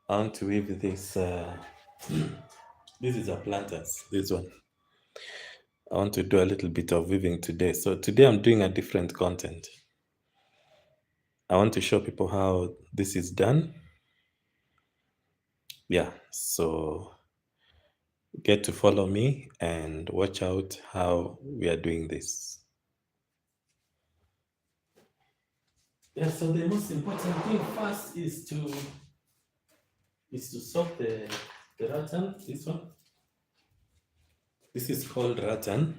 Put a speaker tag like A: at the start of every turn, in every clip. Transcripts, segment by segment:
A: I want to weave this. This is a planters. This one. I want to do a little bit of weaving today. So today I'm doing a different content. I want to show people how this is done. Yeah. So get to follow me and watch out how we are doing this. Yeah. So the most important thing first is to soak the rattan. This one. This is called rattan,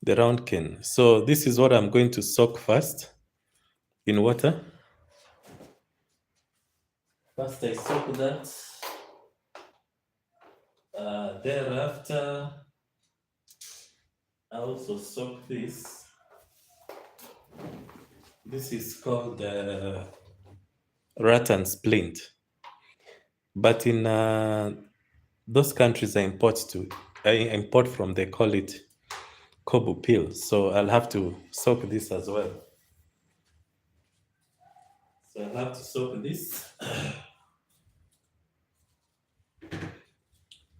A: the round cane. So this is what I'm going to soak first in water. First, I soak that. Thereafter, I also soak this. This is called rattan splint. But in those countries I import from, they call it kobu peel. So I'll have to soak this as well. So I'll have to soak this.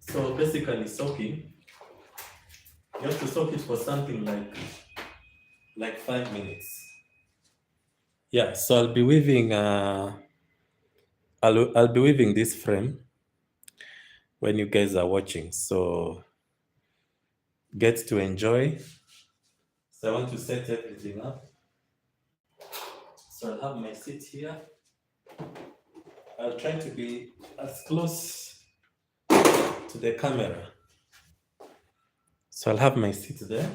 A: So basically soaking, you have to soak it for something like 5 minutes. Yeah, so I'll be weaving this frame when you guys are watching. So get to enjoy. So I want to set everything up. So I'll have my seat here. I'll try to be as close to the camera. So I'll have my seat there.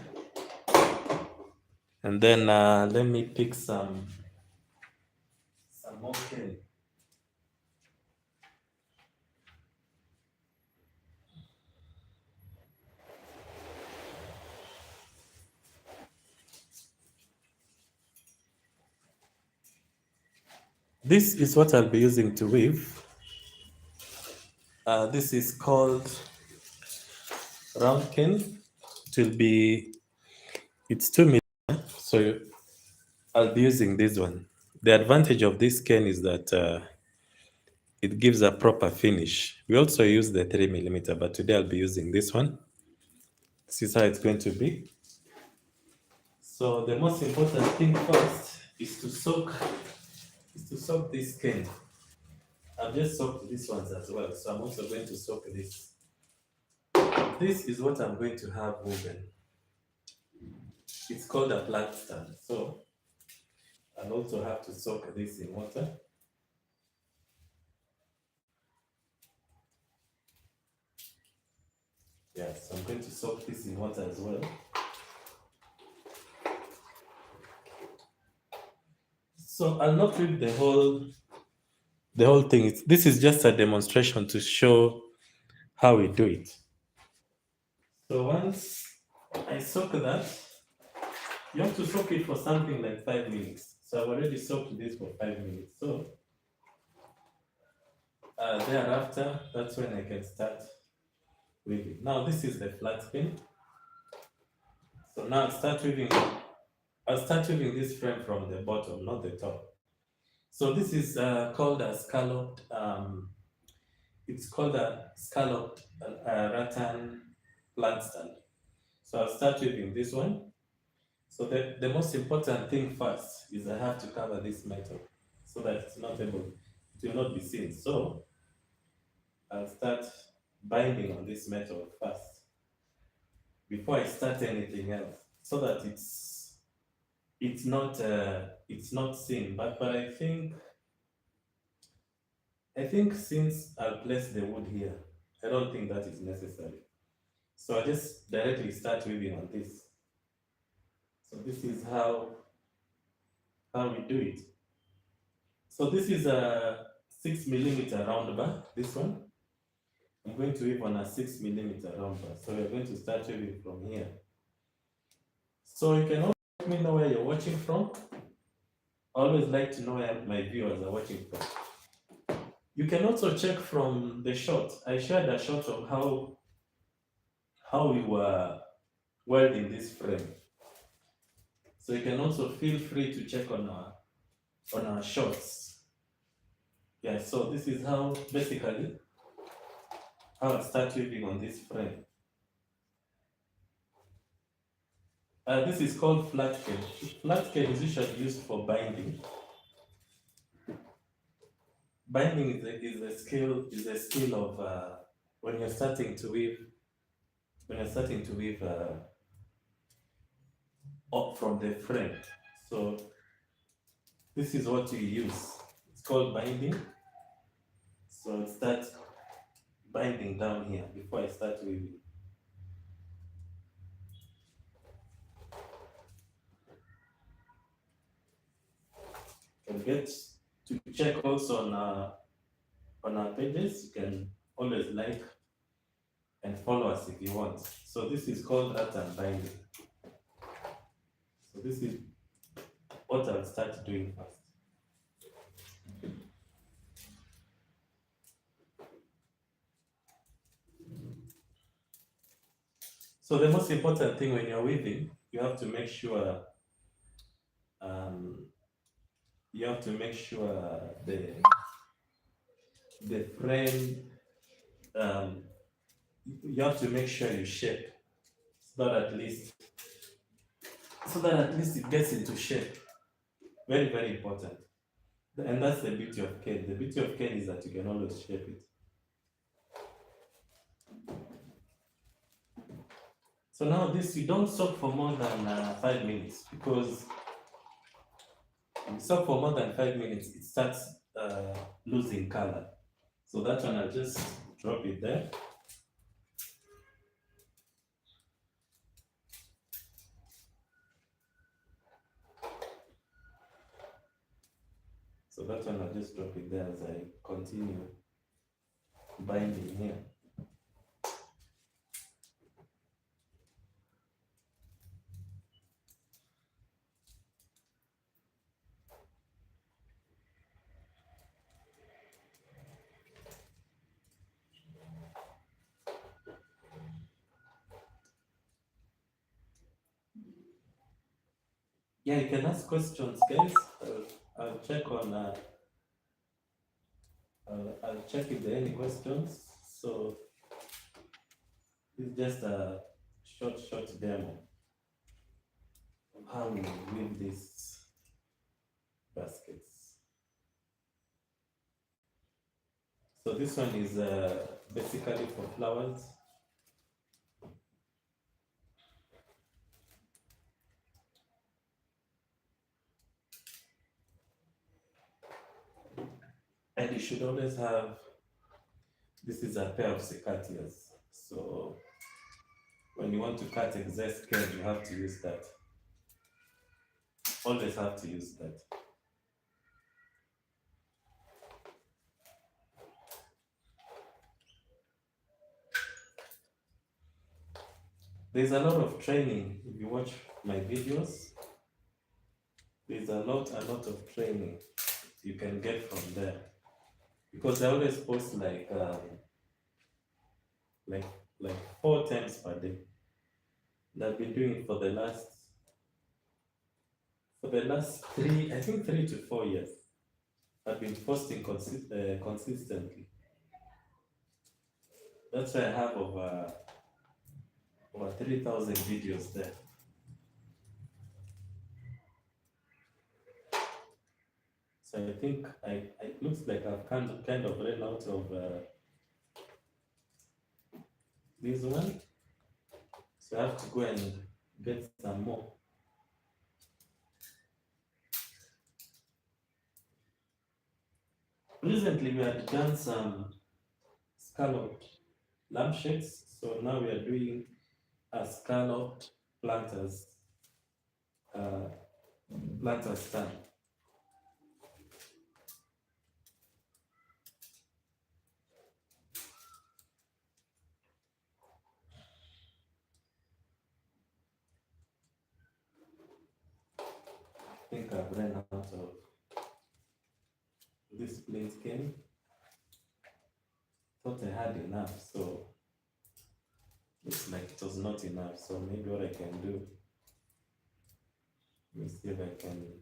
A: And then let me pick some more cane. This is what I'll be using to weave. This is called round cane. It's 2 millimeter, so I'll be using this one. The advantage of this cane is that it gives a proper finish. We also use the 3 millimeter, but today I'll be using this one. This is how it's going to be. So the most important thing first is to soak this cane. I've just soaked these ones as well, so I'm also going to soak this. This is what I'm going to have woven. It's called a plant stand. So I'll also have to soak this in water. Yes, I'm going to soak this in water as well. So I'll not read the whole thing. This is just a demonstration to show how we do it. So once I soak that, you have to soak it for something like 5 minutes. So I've already soaked this for 5 minutes. So thereafter, that's when I can start weaving. Now this is the flat skin. So now I'll start weaving this frame from the bottom, not the top. So this is called a scalloped. It's called a scalloped rattan plant stand. So I'll start weaving this one. So the most important thing first is I have to cover this metal so that it will not be seen. So I'll start binding on this metal first before I start anything else, so that it's not seen. But I think since I'll place the wood here, I don't think that is necessary. So I just directly start weaving on this. So this is how we do it. So this is a 6 millimeter round bar. This one, I'm going to weave on a 6 millimeter round bar. So we're going to start weaving from here. So you can also let me know where you're watching from. I always like to know where my viewers are watching from. You can also check from the shot. I shared a shot of how we were welding this frame. So you can also feel free to check on our shots. Yeah, so this is how basically how I start weaving on this frame. This is called flat scale. Flat scale is usually used for binding. Binding is a skill of when you're starting to weave up from the frame. So this is what you use. It's called binding. So it starts binding down here before I start weaving. You can get to check also on our pages. You can always like and follow us if you want. So this is called Rattan binding. So this is what I'll start doing first. So the most important thing when you're weaving, you have to make sure um, the frame you have to make sure you shape so that at least it gets into shape. Very, very important. And that's the beauty of cane. The beauty of cane is that you can always shape it. So now this, you don't soak for more than 5 minutes, because if you soak for more than 5 minutes, it starts losing color. So that one, I'll just drop it there. So that one, I'll just drop it there as I continue binding here. Yeah, you can ask questions, guys. I'll check on. I'll check if there are any questions. So it's just a short demo of how we weave these baskets. So this one is basically for flowers. And you should always have, this is a pair of secateurs. So when you want to cut excess scale, you have to use that. Always have to use that. There's a lot of training. If you watch my videos, there's a lot of training you can get from there. Because I always post like 4 times per day. And I've been doing it for the last 3 to 4 years. I've been posting consistently. That's why I have over 3,000 videos there. So I think it looks like I've kind of ran out of this one. So I have to go and get some more. Recently we had done some scalloped lampshades, so now we are doing a scalloped planters stand. I think I've run out of this plate skin. Thought I had enough, so looks like it was not enough. So maybe what I can do, let me see if I can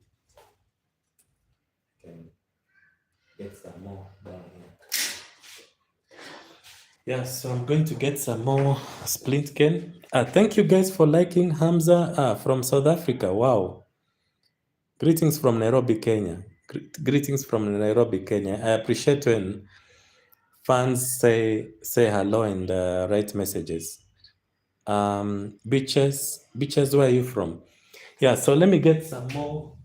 A: get some more down here. Yeah, so I'm going to get some more splint cane. Thank you guys for liking Hamza from South Africa. Wow. Greetings from Nairobi, Kenya. Greetings from Nairobi, Kenya. I appreciate when fans say hello and write messages. Beaches, where are you from? Yeah, so let me get some more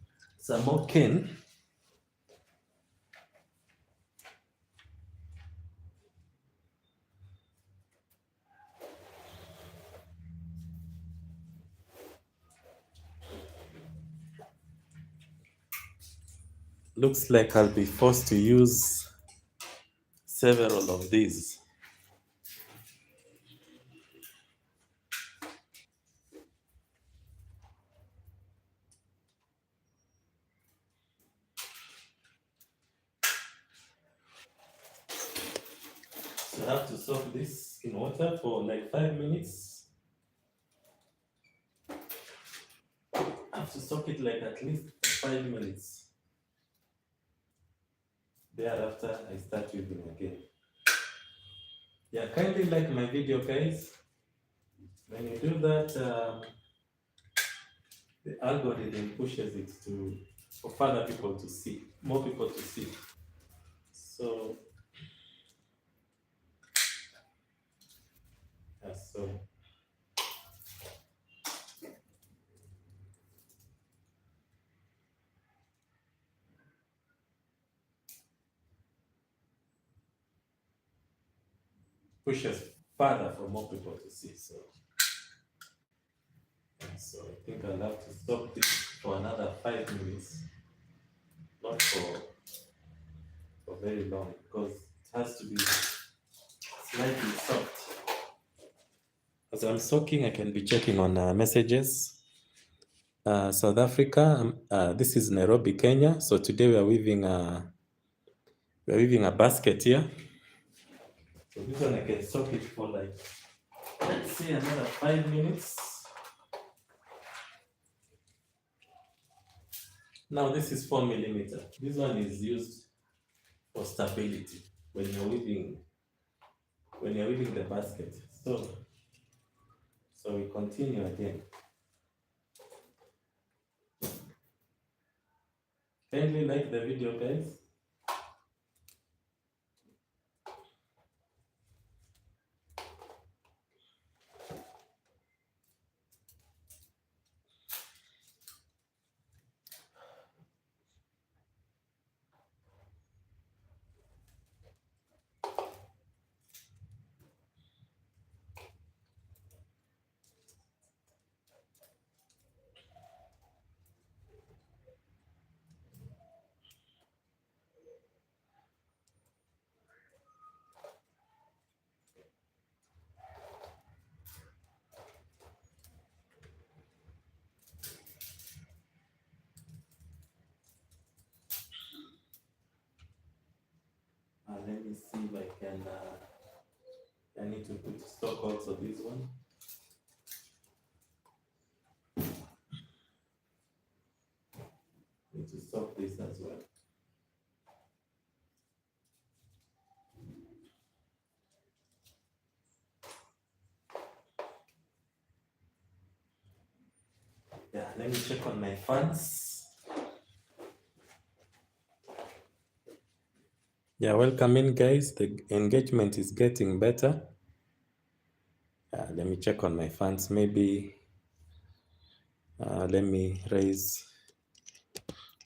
A: cane. Looks like I'll be forced to use several of these. So I have to soak this in water for like 5 minutes. I have to soak it like at least 5 minutes. Thereafter, I start using again. Yeah, kindly like my video, guys. When you do that, the algorithm pushes it to for further people to see, more people to see. So, yeah, so pushes further for more people to see. So, so I think I'll have to stop this for another 5 minutes, not for very long, because it has to be slightly soft. As I'm soaking, I can be checking on messages. South Africa, this is Nairobi, Kenya. So today we are weaving a basket here. So this one I can soak it for like, let's say another 5 minutes. Now this is 4 millimeter. This one is used for stability when you're weaving the basket. So we continue again. Kindly like the video, guys. Let me see if I can. I need to put stock also this one. Need to stock this as well. Yeah, let me check on my fans. Yeah, welcome in, guys. The engagement is getting better. Let me check on my fans. Maybe let me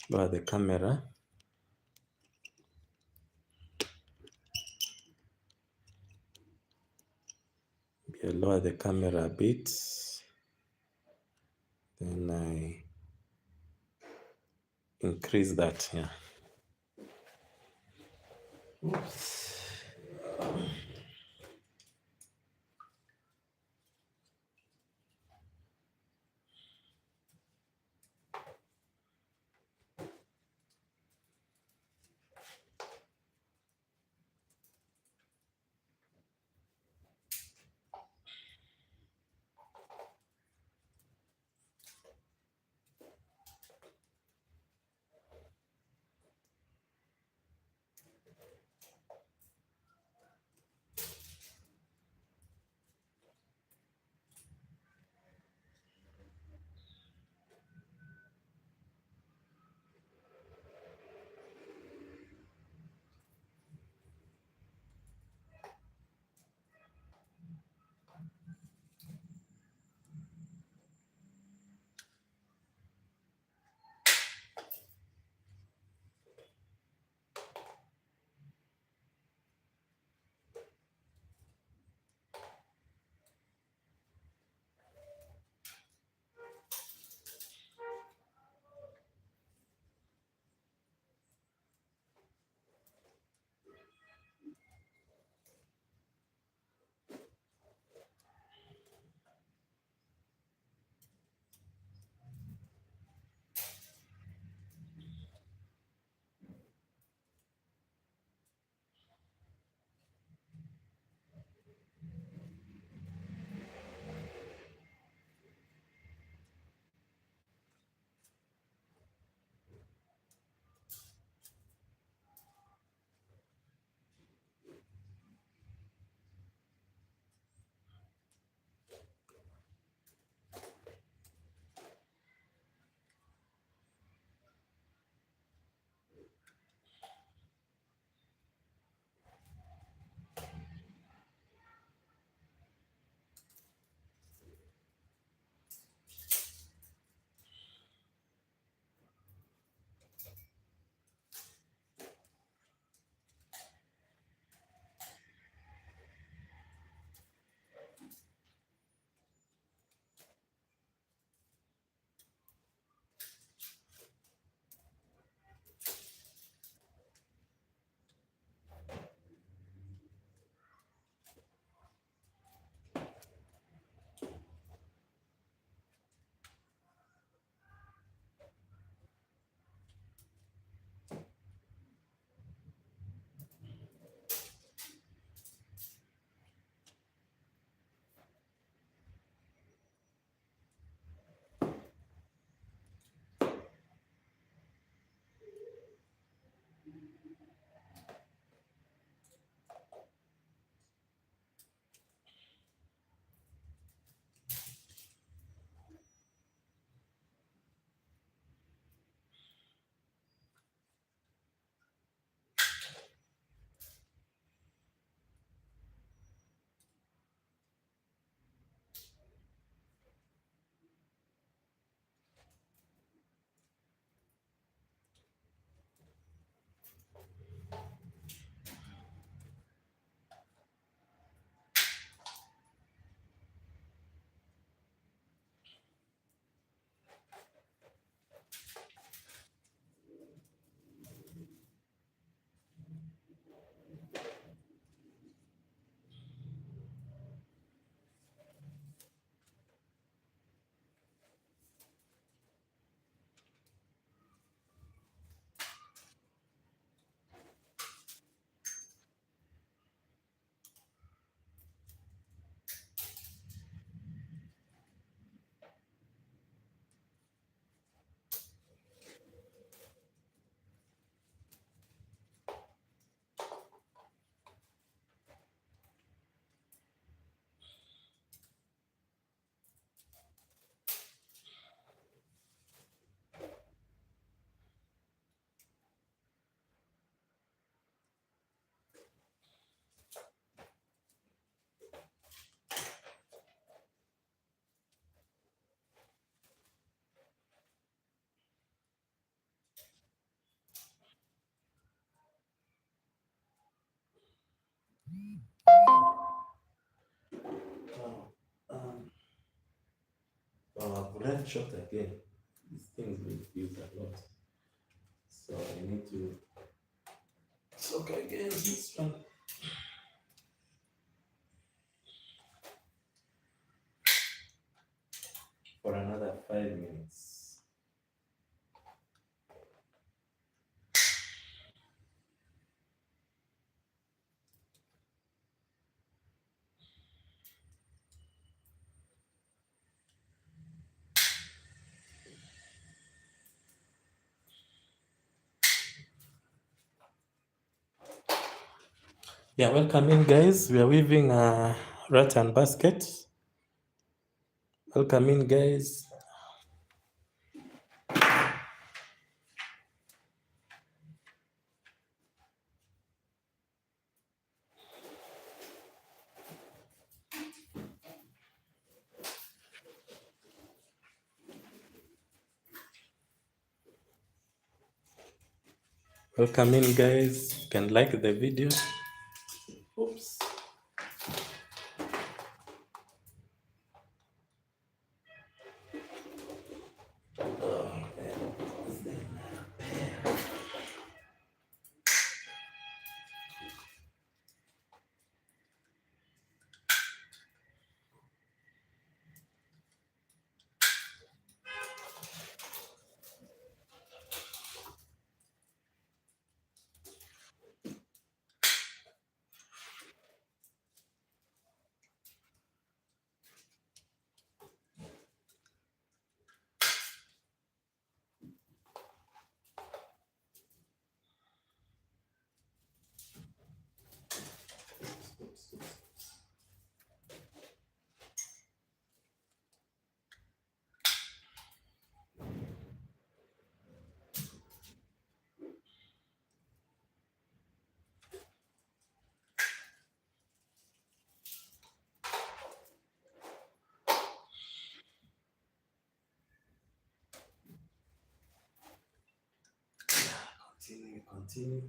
A: lower the camera. Lower the camera a bit. Then I increase that. Yeah. Oops. Oh, I've run short again. These things will use a lot. So I need to soak again this one. For another 5 minutes. Yeah, welcome in, guys. We are weaving a rattan basket. Welcome in, guys. Welcome in, guys. You can like the video. Oops. Continue.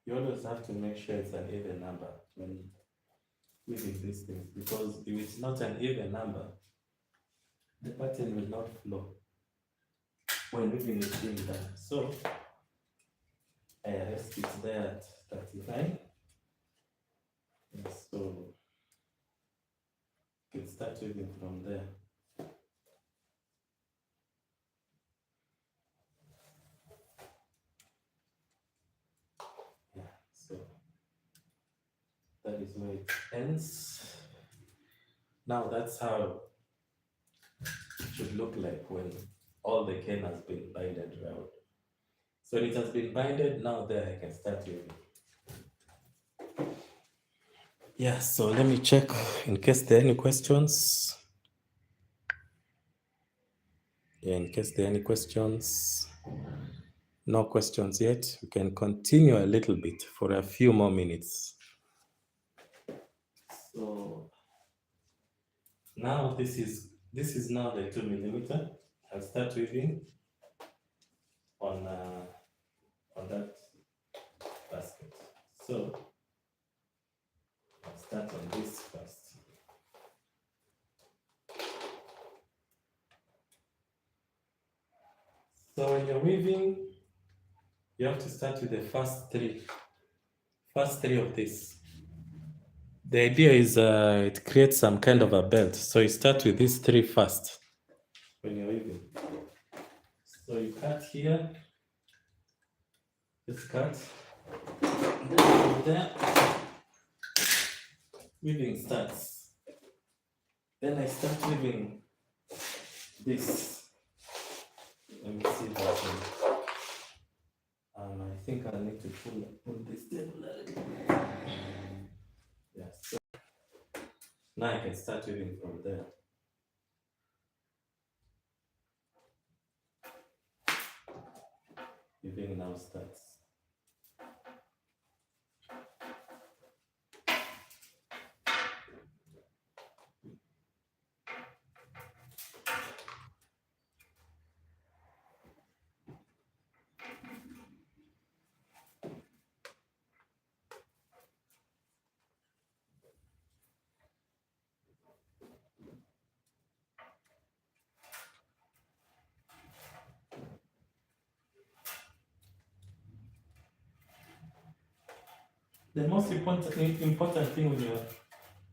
A: you always have to make sure it's an even number when weaving these things, because if it's not an even number, the pattern will not flow when weaving is being done. So I rest it there at 39. Yes, so you can start weaving from there. Yeah, so that is where it ends. Now that's how it should look like when all the cane has been binded around. So when it has been binded, now there I can start weaving. Yeah, so let me check in case there are any questions. Yeah, in case there are any questions. No questions yet. We can continue a little bit for a few more minutes. So now this is now the 2mm. I'll start weaving on that basket. So I'll start on this first. So when you're weaving, you have to start with the first three of this. The idea is it creates some kind of a belt. So you start with these three first when you're weaving. So you cut here, just cut, and then from there, weaving starts. Then I start weaving this. Let me see if I can. I think I need to pull this table a little bit. Yeah, so now I can start weaving from there. Weaving now starts. The most important thing when you're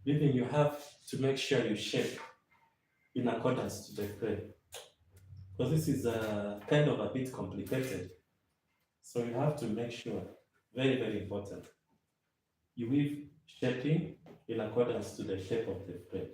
A: weaving, you have to make sure you shape in accordance to the frame. Because this is kind of a bit complicated. So you have to make sure, very, very important, you weave shaping in accordance to the shape of the frame.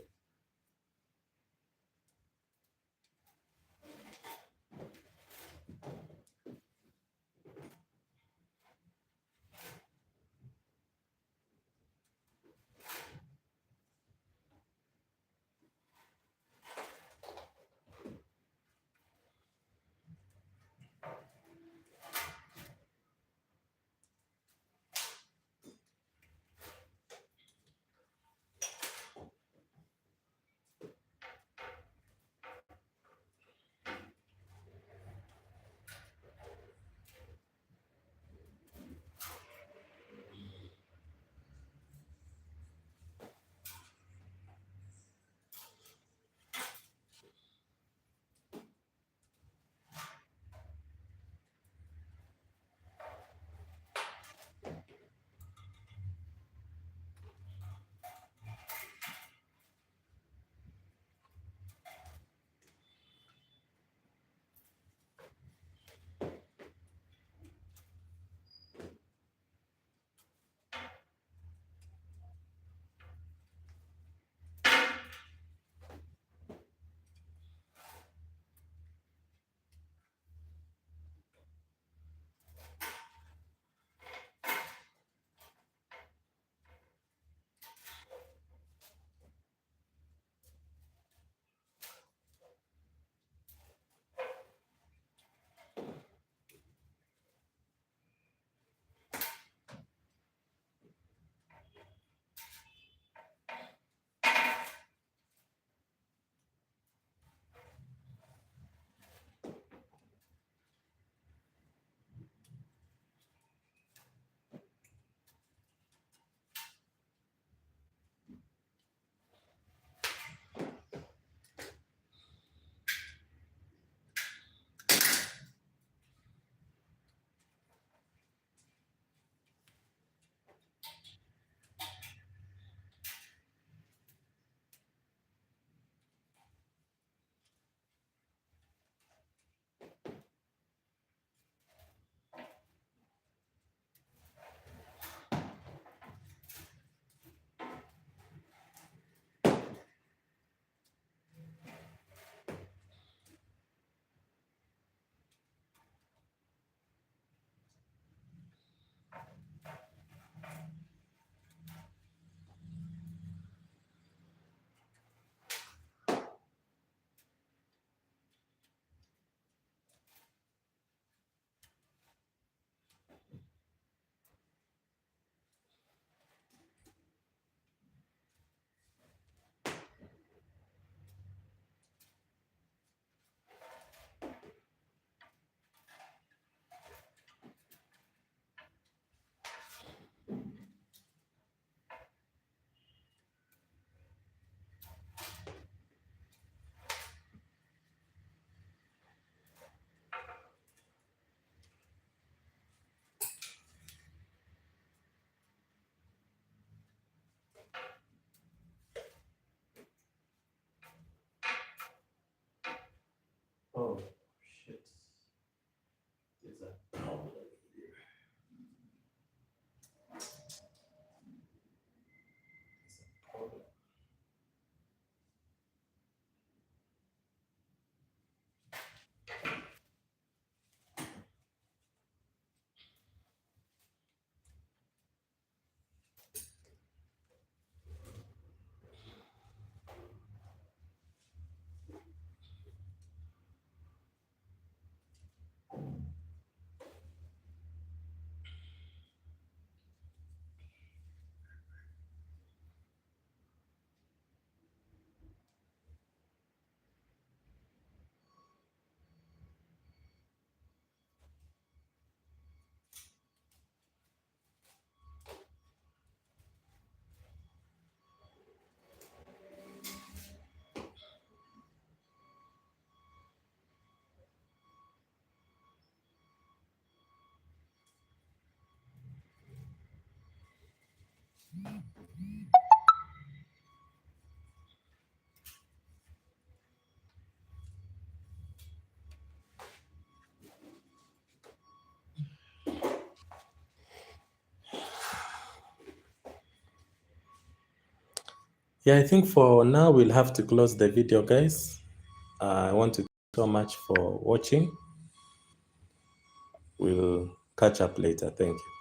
A: Yeah, I think for now we'll have to close the video, guys. I want to thank you so much for watching. We'll catch up later. Thank you.